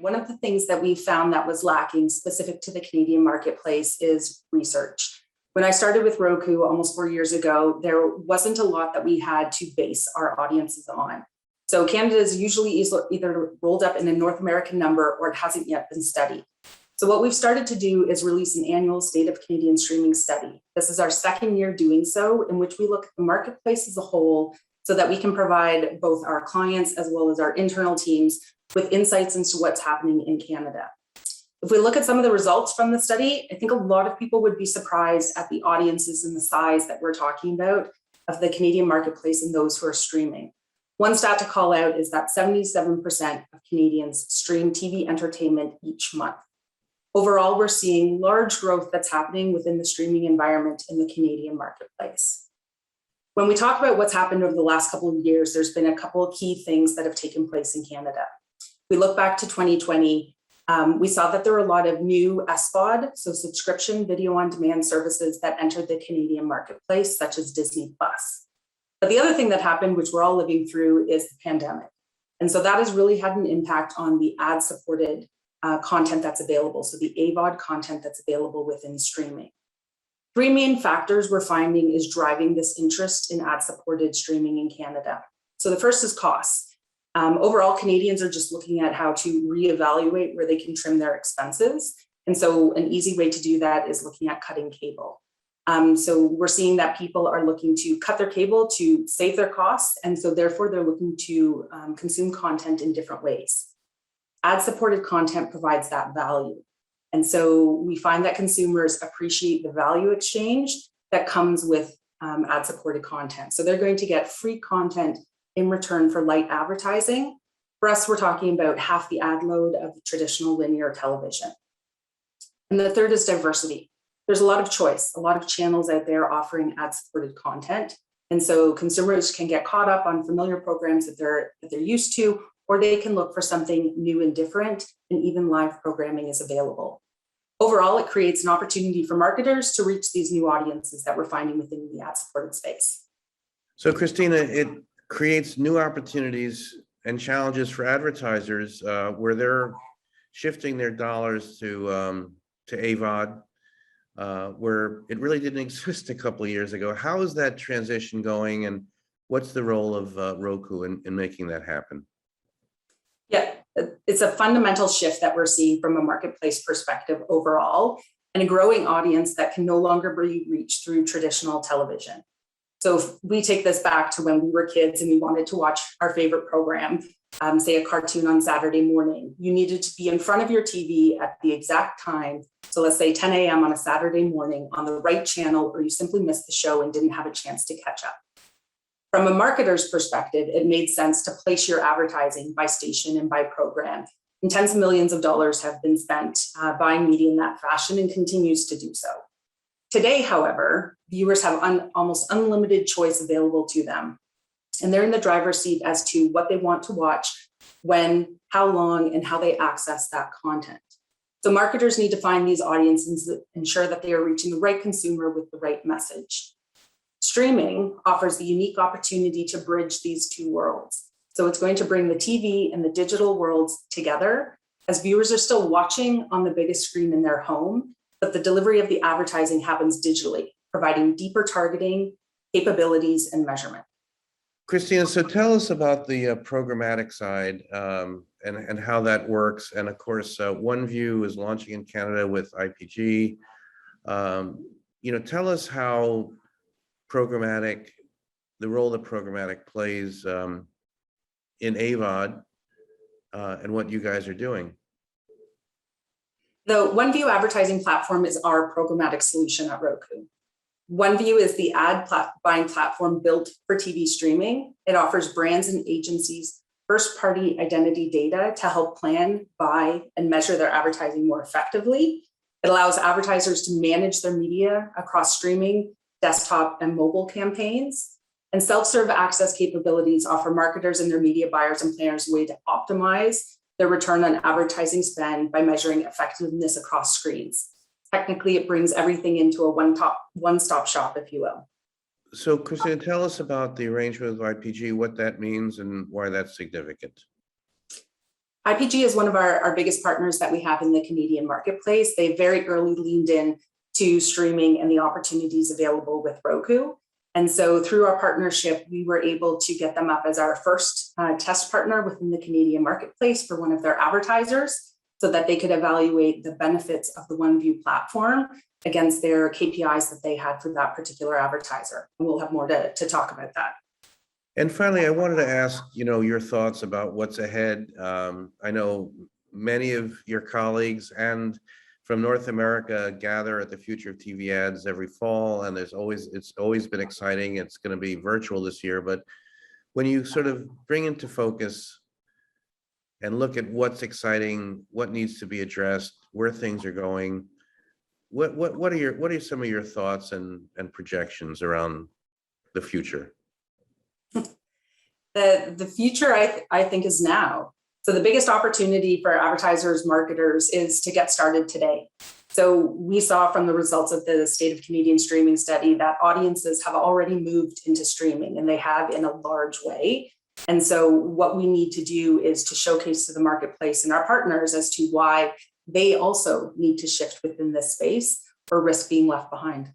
one of the things that we found that was lacking specific to the Canadian marketplace is research. When I started with Roku almost 4 years ago, there wasn't a lot that we had to base our audiences on. So Canada is usually either rolled up in a North American number or it hasn't yet been studied. So what we've started to do is release an annual State of Canadian Streaming study. This is our second year doing so, in which we look at the marketplace as a whole so that we can provide both our clients as well as our internal teams with insights into what's happening in Canada. If we look at some of the results from the study, I think a lot of people would be surprised at the audiences and the size that we're talking about of the Canadian marketplace and those who are streaming. One stat to call out is that 77% of Canadians stream TV entertainment each month. Overall, we're seeing large growth that's happening within the streaming environment in the Canadian marketplace. When we talk about what's happened over the last couple of years, there's been a couple of key things that have taken place in Canada. We look back to 2020, we saw that there were a lot of new SVOD, so subscription video on demand services that entered the Canadian marketplace, such as Disney+. But the other thing that happened, which we're all living through, is the pandemic. And so that has really had an impact on the ad-supported content that's available, so the AVOD content that's available within streaming. Three main factors we're finding is driving this interest in ad-supported streaming in Canada. So the first is costs. Overall, Canadians are just looking at how to reevaluate where they can trim their expenses. And so an easy way to do that is looking at cutting cable. So we're seeing that people are looking to cut their cable to save their costs. And so therefore they're looking to consume content in different ways. Ad-supported content provides that value. And so we find that consumers appreciate the value exchange that comes with ad-supported content. So they're going to get free content in return for light advertising. For us, we're talking about half the ad load of traditional linear television. And the third is diversity. There's a lot of choice, a lot of channels out there offering ad-supported content. And so consumers can get caught up on familiar programs that they're used to, or they can look for something new and different, and even live programming is available. Overall, it creates an opportunity for marketers to reach these new audiences that we're finding within the ad-supported space. So Christina, it creates new opportunities and challenges for advertisers where they're shifting their dollars to AVOD, where it really didn't exist a couple of years ago. How is that transition going, and what's the role of Roku in making that happen? Yeah, it's a fundamental shift that we're seeing from a marketplace perspective overall, and a growing audience that can no longer be reached through traditional television. So if we take this back to when we were kids and we wanted to watch our favorite program, say a cartoon on Saturday morning, you needed to be in front of your TV at the exact time. So let's say 10 a.m. on a Saturday morning on the right channel, or you simply missed the show and didn't have a chance to catch up. From a marketer's perspective, it made sense to place your advertising by station and by program. And tens of millions of dollars have been spent buying media in that fashion and continues to do so. Today, however, viewers have almost unlimited choice available to them. And they're in the driver's seat as to what they want to watch, when, how long, and how they access that content. So marketers need to find these audiences that ensure that they are reaching the right consumer with the right message. Streaming offers the unique opportunity to bridge these two worlds. So it's going to bring the TV and the digital worlds together, as viewers are still watching on the biggest screen in their home, but the delivery of the advertising happens digitally, providing deeper targeting, capabilities, and measurement. Christina, so tell us about the programmatic side and how that works. And of course, OneView is launching in Canada with IPG. Tell us how programmatic, the role that programmatic plays in AVOD and what you guys are doing. The OneView advertising platform is our programmatic solution at Roku. OneView is the ad buying platform built for TV streaming. It offers brands and agencies first-party identity data to help plan, buy, and measure their advertising more effectively. It allows advertisers to manage their media across streaming, desktop, and mobile campaigns. And self-serve access capabilities offer marketers and their media buyers and planners a way to optimize their return on advertising spend by measuring effectiveness across screens. Technically, it brings everything into a one-stop shop, if you will. So Christina, tell us about the arrangement with IPG, what that means and why that's significant. IPG is one of our biggest partners that we have in the Canadian marketplace. They very early leaned in to streaming and the opportunities available with Roku. And so through our partnership, we were able to get them up as our first test partner within the Canadian marketplace for one of their advertisers so that they could evaluate the benefits of the OneView platform against their KPIs that they had for that particular advertiser. And we'll have more to talk about that. And finally, I wanted to ask, your thoughts about what's ahead. I know many of your colleagues and from North America gather at the Future of TV Ads every fall, and it's always been exciting. It's going to be virtual this year, but when you sort of bring into focus and look at what's exciting, what needs to be addressed, where things are going, what are some of your thoughts and projections around the future? The future, I think, is now. So the biggest opportunity for advertisers, marketers is to get started today. So we saw from the results of the State of Canadian Streaming study that audiences have already moved into streaming, and they have in a large way. And so what we need to do is to showcase to the marketplace and our partners as to why they also need to shift within this space or risk being left behind.